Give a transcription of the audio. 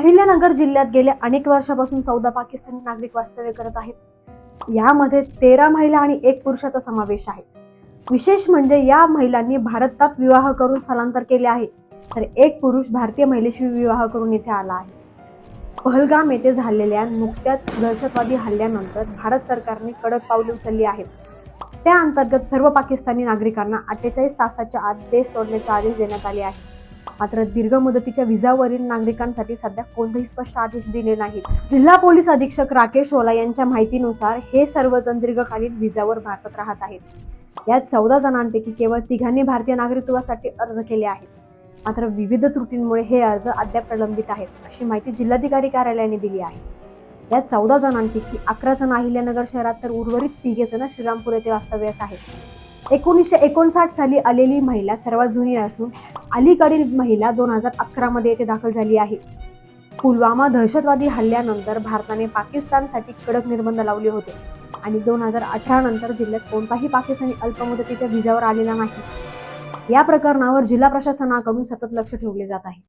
अहिल्यानगर जिल्ह्यात गेल्या अनेक वर्षापासून 14 पाकिस्तानी नागरिक वास्तव्य करत आहेत। यामध्ये 13 महिला आणि 1 पुरुषाचा समावेश आहे। विशेष म्हणजे या महिलांनी भारतात विवाह करून स्थलांतर केले आहे, तर 1 पुरुष भारतीय महिलेशी विवाह करून इथे आला आहे। पहलगाम येथे झालेल्या नुकत्याच दहशतवादी हल्ल्यानंतर भारत सरकारने कडक पावले उचलली आहेत। त्या अंतर्गत सर्व पाकिस्तानी नागरिकांना 48 तासाच्या आत देश सोडण्याचे आदेश देण्यात आले आहेत। मात्र दीर्घ मुदतीच्या व्हिसावरील नागरिकांसाठी सध्या कोणतेही स्पष्ट आदेश दिले नाहीत। जिल्हा पोलीस अधीक्षक राकेश ओला यांच्या माहितीनुसार हे सर्वजण दीर्घकालीन व्हिसावर भारतात राहत आहेत। यात 14 जणांपैकी केवळ 3घांनी भारतीय नागरिकत्वासाठी अर्ज केले आहेत। मात्र विविध त्रुटींमुळे हे अर्ज अद्याप प्रलंबित आहेत, अशी माहिती जिल्हाधिकारी कार्यालयाने दिली आहे। यात 14 जणांपैकी 11 जण अहिल्यानगर शहरात तर उर्वरित 3 जण श्रीरामपूर येथे वास्तव्यास आहेत। 1959 साली आलेली महिला सर्वात जुनी असून अलीकडील महिला 2011 मध्ये येथे दाखल झाली आहे। पुलवामा दहशतवादी हल्ल्यानंतर भारताने पाकिस्तानसाठी कडक निर्बंध लावले होते आणि 2018 नंतर जिल्ह्यात कोणताही पाकिस्तानी अल्पमुदतीच्या व्हिसावर आलेला नाही। या प्रकरणावर जिल्हा प्रशासनाकडून सतत लक्ष ठेवले जात आहे।